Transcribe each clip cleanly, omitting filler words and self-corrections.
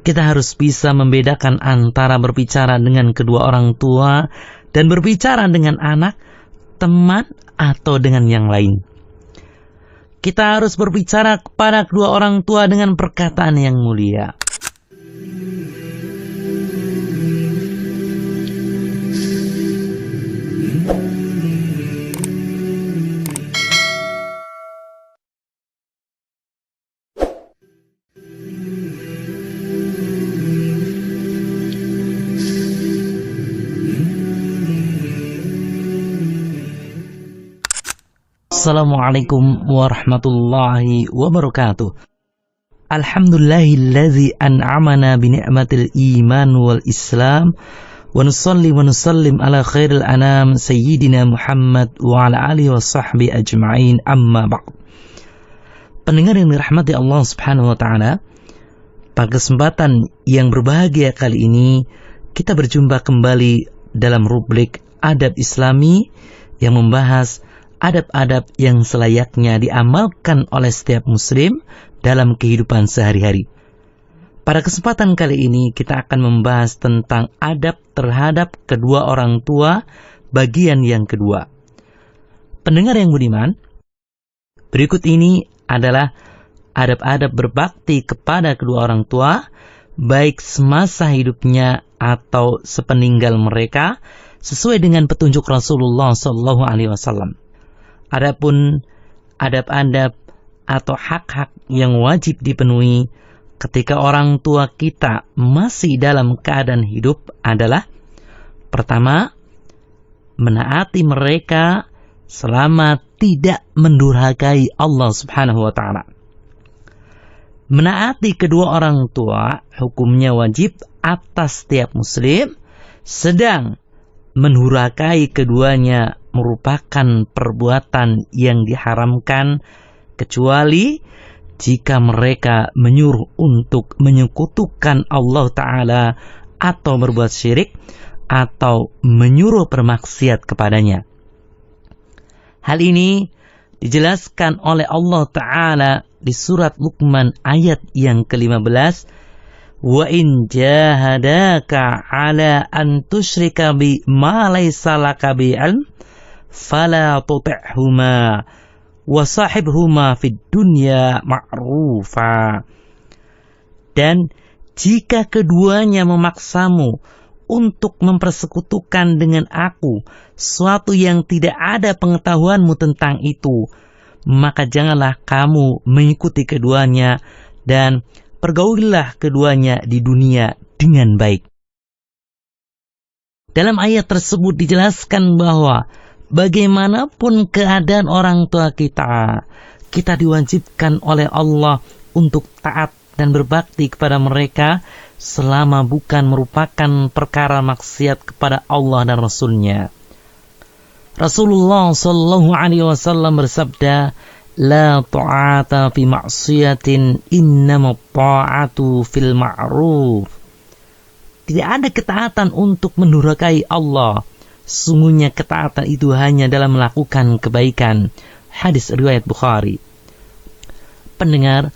Kita harus bisa membedakan antara berbicara dengan kedua orang tua dan berbicara dengan anak, teman, atau dengan yang lain. Kita harus berbicara kepada kedua orang tua dengan perkataan yang mulia. Assalamualaikum warahmatullahi wabarakatuh. Alhamdulillahillazi an'amana bi ni'matil iman wal islam wa nusalli wa nusallim ala khairil anam sayyidina Muhammad wa ala alihi wa sahbihi ajma'in, amma ba'd. Pendengar yang dirahmati Allah Subhanahu wa taala, pada kesempatan yang berbahagia kali ini kita berjumpa kembali dalam rubrik Adab Islami yang membahas adab-adab yang selayaknya diamalkan oleh setiap muslim dalam kehidupan sehari-hari. Pada kesempatan kali ini kita akan membahas tentang adab terhadap kedua orang tua bagian yang kedua. Pendengar yang budiman, berikut ini adalah adab-adab berbakti kepada kedua orang tua, baik semasa hidupnya atau sepeninggal mereka, sesuai dengan petunjuk Rasulullah SAW. Adapun adab-adab atau hak-hak yang wajib dipenuhi ketika orang tua kita masih dalam keadaan hidup adalah: pertama, menaati mereka selama tidak mendurhakai Allah Subhanahu wa taala. Menaati kedua orang tua hukumnya wajib atas setiap muslim, sedang mendurhakai keduanya merupakan perbuatan yang diharamkan, kecuali jika mereka menyuruh untuk menyekutukan Allah Ta'ala atau berbuat syirik atau menyuruh bermaksiat kepadanya. Hal ini dijelaskan oleh Allah Ta'ala di surat Luqman ayat yang ke-15. Wa in jahadaka ala an tusyrika bi ma laysa laka bi ilm fala tuti'huma wa sahibhuma fid dunya ma'rufa. Dan jika keduanya memaksamu untuk mempersekutukan dengan aku suatu yang tidak ada pengetahuanmu tentang itu, maka janganlah kamu mengikuti keduanya dan pergaulilah keduanya di dunia dengan baik. Dalam ayat tersebut dijelaskan bahwa bagaimanapun keadaan orang tua kita, kita diwajibkan oleh Allah untuk taat dan berbakti kepada mereka selama bukan merupakan perkara maksiat kepada Allah dan Rasul-Nya. Rasulullah SAW bersabda, la ta'ata fi ma'siyatin innama ta'atu fil ma'ruf. Tidak ada ketaatan untuk mendurhakai Allah. Sungguhnya ketaatan itu hanya dalam melakukan kebaikan. Hadis riwayat Bukhari. Pendengar,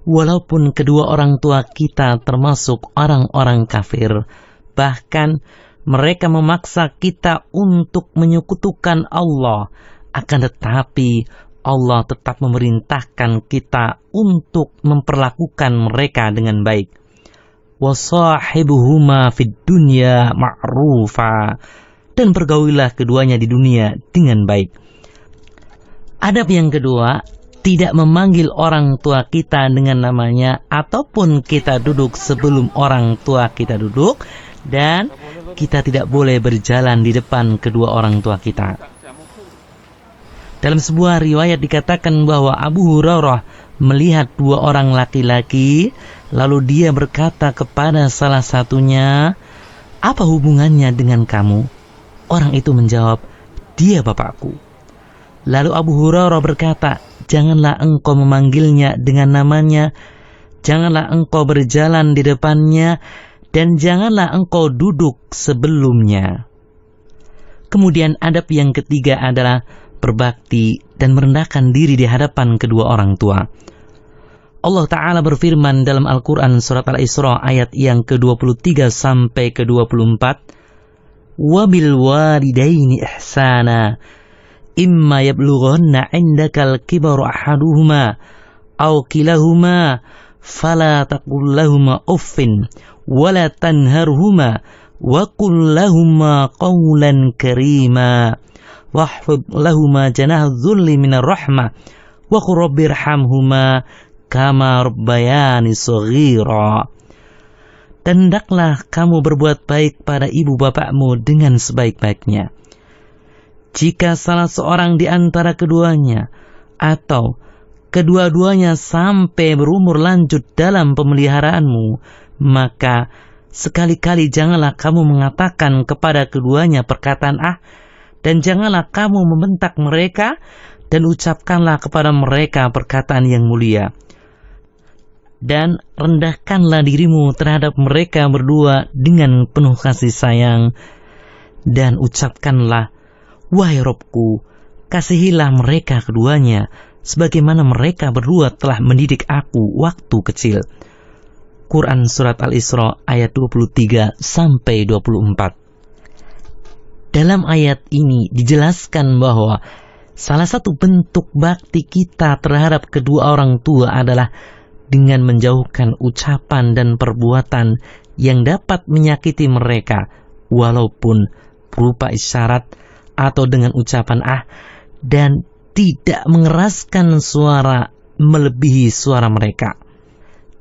walaupun kedua orang tua kita termasuk orang-orang kafir, bahkan mereka memaksa kita untuk menyekutukan Allah, akan tetapi Allah tetap memerintahkan kita untuk memperlakukan mereka dengan baik. Wasahibuhuma fid dunya ma'rufa. Dan pergaulilah keduanya di dunia dengan baik. Adab yang kedua, tidak memanggil orang tua kita dengan namanya ataupun kita duduk sebelum orang tua kita duduk, dan kita tidak boleh berjalan di depan kedua orang tua kita. Dalam sebuah riwayat dikatakan bahwa Abu Hurairah melihat dua orang laki-laki, lalu dia berkata kepada salah satunya, "Apa hubungannya dengan kamu?" Orang itu menjawab, "Dia bapakku." Lalu Abu Hurairah berkata, "Janganlah engkau memanggilnya dengan namanya, janganlah engkau berjalan di depannya, dan janganlah engkau duduk sebelumnya." Kemudian adab yang ketiga adalah berbakti dan merendahkan diri di hadapan kedua orang tua. Allah Ta'ala berfirman dalam Al-Quran surat Al-Isra ayat yang ke-23 sampai ke-24, وَبِالْ وَالِدَيْنِ إِحْسَانًا إِمَّا يَبْلُغَنَّ عِنْدَكَ الْكِبَرَ أَحَدُهُمَا أَوْ كِلَاهُمَا فَلَا تَقُل لَّهُمَا أُفٍّ وَلَا تَنْهَرْهُمَا وَقُل لَّهُمَا قَوْلًا كَرِيمًا وَاخْفِضْ لَهُمَا جَنَاحَ الذُّلِّ مِنَ الرَّحْمَةِ وَقُل رَّبِّ ارْحَمْهُمَا كَمَا رَبَّيَانِي صَغِيرًا. Dan hendaklah kamu berbuat baik pada ibu bapakmu dengan sebaik-baiknya. Jika salah seorang di antara keduanya atau kedua-duanya sampai berumur lanjut dalam pemeliharaanmu, maka sekali-kali janganlah kamu mengatakan kepada keduanya perkataan dan janganlah kamu membentak mereka, dan ucapkanlah kepada mereka perkataan yang mulia. Dan rendahkanlah dirimu terhadap mereka berdua dengan penuh kasih sayang, dan ucapkanlah, wahai Robku, kasihilah mereka keduanya sebagaimana mereka berdua telah mendidik aku waktu kecil. Quran surat Al-Isra ayat 23 sampai 24. Dalam ayat ini dijelaskan bahwa salah satu bentuk bakti kita terhadap kedua orang tua adalah dengan menjauhkan ucapan dan perbuatan yang dapat menyakiti mereka, walaupun berupa isyarat atau dengan ucapan dan tidak mengeraskan suara melebihi suara mereka.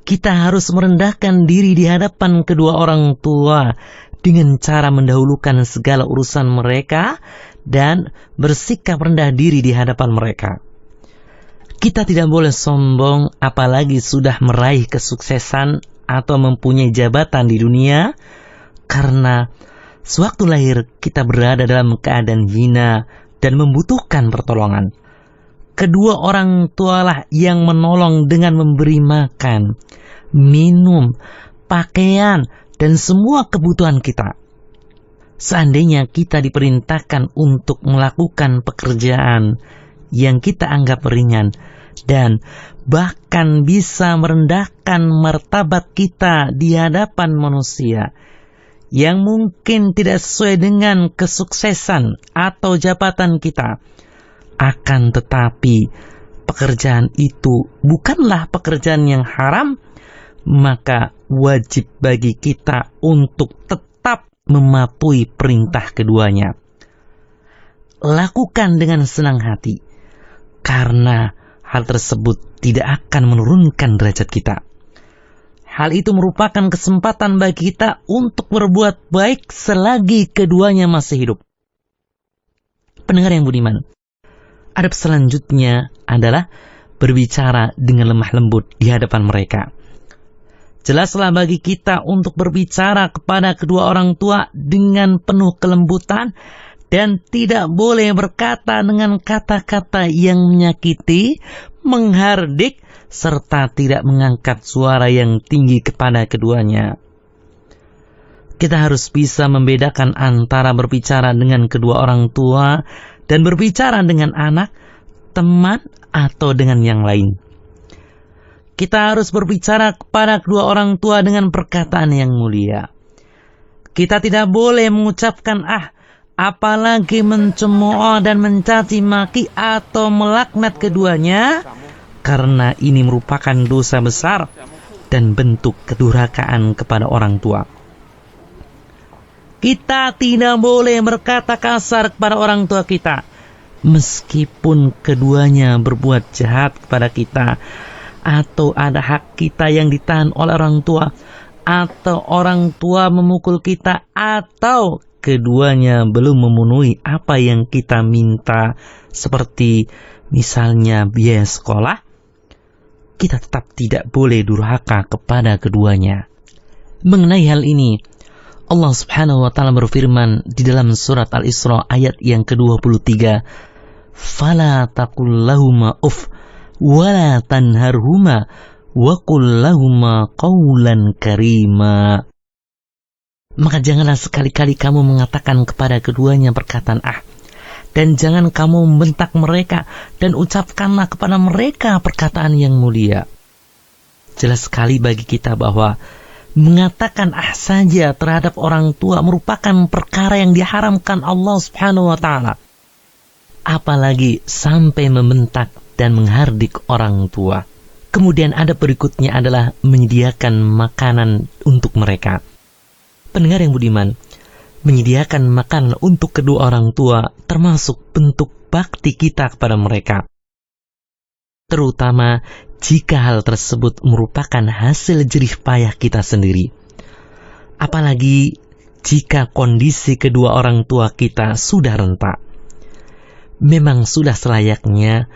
Kita harus merendahkan diri di hadapan kedua orang tua dengan cara mendahulukan segala urusan mereka dan bersikap rendah diri di hadapan mereka. Kita tidak boleh sombong apalagi sudah meraih kesuksesan atau mempunyai jabatan di dunia, karena sewaktu lahir kita berada dalam keadaan hina dan membutuhkan pertolongan. Kedua orang tualah yang menolong dengan memberi makan, minum, pakaian, dan semua kebutuhan kita. Seandainya kita diperintahkan untuk melakukan pekerjaan yang kita anggap ringan dan bahkan bisa merendahkan martabat kita di hadapan manusia yang mungkin tidak sesuai dengan kesuksesan atau jabatan kita, akan tetapi pekerjaan itu bukanlah pekerjaan yang haram, maka wajib bagi kita untuk tetap mematuhi perintah keduanya. Lakukan dengan senang hati, karena hal tersebut tidak akan menurunkan derajat kita. Hal itu merupakan kesempatan bagi kita untuk berbuat baik selagi keduanya masih hidup. Pendengar yang budiman, adab selanjutnya adalah berbicara dengan lemah lembut di hadapan mereka. Jelaslah bagi kita untuk berbicara kepada kedua orang tua dengan penuh kelembutan dan tidak boleh berkata dengan kata-kata yang menyakiti, menghardik, serta tidak mengangkat suara yang tinggi kepada keduanya. Kita harus bisa membedakan antara berbicara dengan kedua orang tua dan berbicara dengan anak, teman, atau dengan yang lain. Kita harus berbicara kepada kedua orang tua dengan perkataan yang mulia. Kita tidak boleh mengucapkan apalagi mencemooh dan mencaci maki atau melaknat keduanya, karena ini merupakan dosa besar dan bentuk kedurhakaan kepada orang tua. Kita tidak boleh berkata kasar kepada orang tua kita, meskipun keduanya berbuat jahat kepada kita, atau ada hak kita yang ditahan oleh orang tua, atau orang tua memukul kita, atau keduanya belum memenuhi apa yang kita minta, seperti misalnya biaya sekolah, kita tetap tidak boleh durhaka kepada keduanya. Mengenai hal ini, Allah Subhanahu wa Ta'ala berfirman di dalam surat Al-Isra ayat yang ke-23, "Fala taqul lahuma uff wala tanharhuma wa qul lahuma qawlan karima." Maka janganlah sekali-kali kamu mengatakan kepada keduanya perkataan dan jangan kamu membentak mereka, dan ucapkanlah kepada mereka perkataan yang mulia. jelas sekali bagi kita bahwa mengatakan saja terhadap orang tua merupakan perkara yang diharamkan Allah Subhanahu wa Ta'ala. Apalagi sampai membentak dan menghardik orang tua. Kemudian ada berikutnya adalah menyediakan makanan untuk mereka. Pendengar yang budiman, menyediakan makanan untuk kedua orang tua termasuk bentuk bakti kita kepada mereka. Terutama jika hal tersebut merupakan hasil jerih payah kita sendiri. Apalagi jika kondisi kedua orang tua kita sudah renta. Memang sudah selayaknya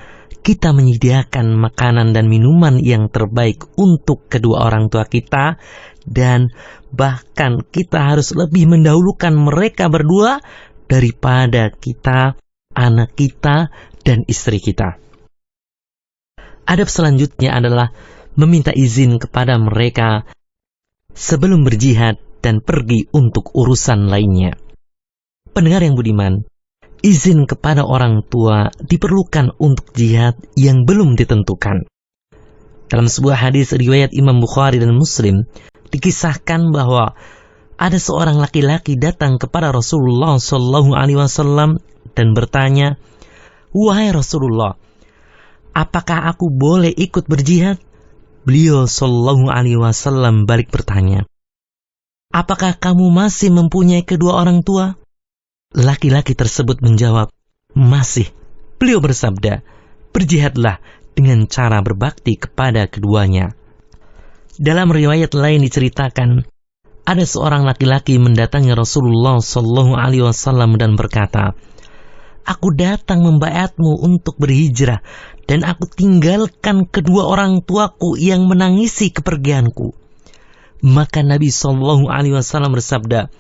kita menyediakan makanan dan minuman yang terbaik untuk kedua orang tua kita, dan bahkan kita harus lebih mendahulukan mereka berdua daripada kita, anak kita, dan istri kita. Adab selanjutnya adalah meminta izin kepada mereka sebelum berjihad dan pergi untuk urusan lainnya. Pendengar yang budiman, izin kepada orang tua diperlukan untuk jihad yang belum ditentukan. Dalam sebuah hadis riwayat Imam Bukhari dan Muslim, dikisahkan bahwa ada seorang laki-laki datang kepada Rasulullah SAW dan bertanya, "Wahai Rasulullah, apakah aku boleh ikut berjihad?" Beliau SAW balik bertanya, "Apakah kamu masih mempunyai kedua orang tua?" Laki-laki tersebut menjawab, "Masih." Beliau bersabda, "Berjihadlah dengan cara berbakti kepada keduanya." Dalam riwayat lain diceritakan, ada seorang laki-laki mendatangi Rasulullah SAW dan berkata, "Aku datang membaiatmu untuk berhijrah dan aku tinggalkan kedua orang tuaku yang menangisi kepergianku." Maka Nabi SAW bersabda,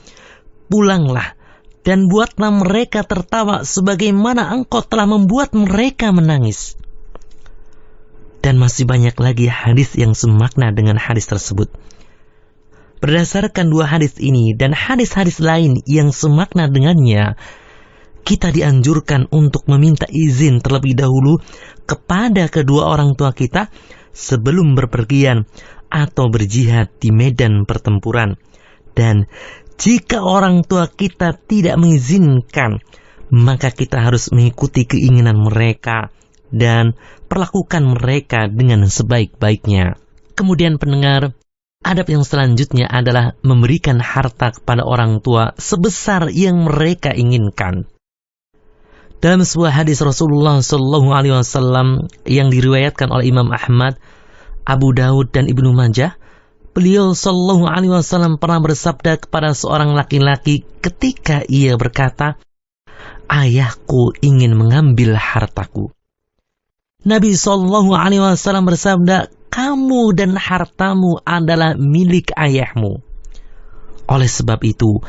"Pulanglah dan buatlah mereka tertawa sebagaimana engkau telah membuat mereka menangis." Dan masih banyak lagi hadis yang semakna dengan hadis tersebut. Berdasarkan dua hadis ini dan hadis-hadis lain yang semakna dengannya, kita dianjurkan untuk meminta izin terlebih dahulu kepada kedua orang tua kita sebelum berpergian atau berjihad di medan pertempuran. Dan jika orang tua kita tidak mengizinkan, maka kita harus mengikuti keinginan mereka dan perlakukan mereka dengan sebaik-baiknya. Kemudian pendengar, adab yang selanjutnya adalah memberikan harta kepada orang tua sebesar yang mereka inginkan. Dalam sebuah hadis Rasulullah SAW yang diriwayatkan oleh Imam Ahmad, Abu Daud dan Ibnu Majah, beliau SAW pernah bersabda kepada seorang laki-laki ketika ia berkata, "Ayahku ingin mengambil hartaku." Nabi SAW bersabda, "Kamu dan hartamu adalah milik ayahmu." Oleh sebab itu,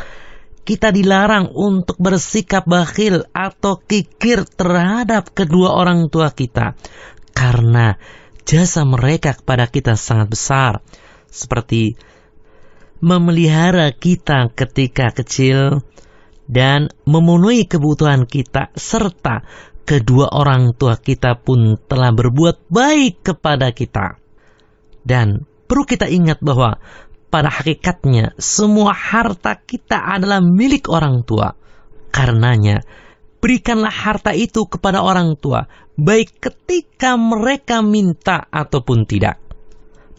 kita dilarang untuk bersikap bakhil atau kikir terhadap kedua orang tua kita, karena jasa mereka kepada kita sangat besar, seperti memelihara kita ketika kecil dan memenuhi kebutuhan kita, serta kedua orang tua kita pun telah berbuat baik kepada kita. Dan perlu kita ingat bahwa pada hakikatnya semua harta kita adalah milik orang tua. Karenanya, berikanlah harta itu kepada orang tua, baik ketika mereka minta ataupun tidak.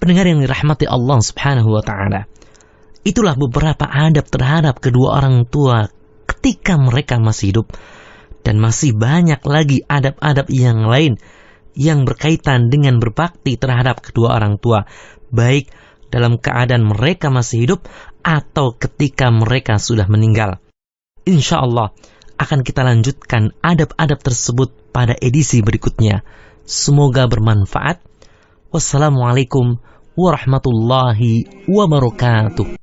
Pendengar yang dirahmati Allah Subhanahu wa Ta'ala, itulah beberapa adab terhadap kedua orang tua ketika mereka masih hidup. Dan masih banyak lagi adab-adab yang lain yang berkaitan dengan berbakti terhadap kedua orang tua, baik dalam keadaan mereka masih hidup atau ketika mereka sudah meninggal. Insya Allah akan kita lanjutkan adab-adab tersebut pada edisi berikutnya. Semoga bermanfaat. Wassalamualaikum warahmatullahi wabarakatuh.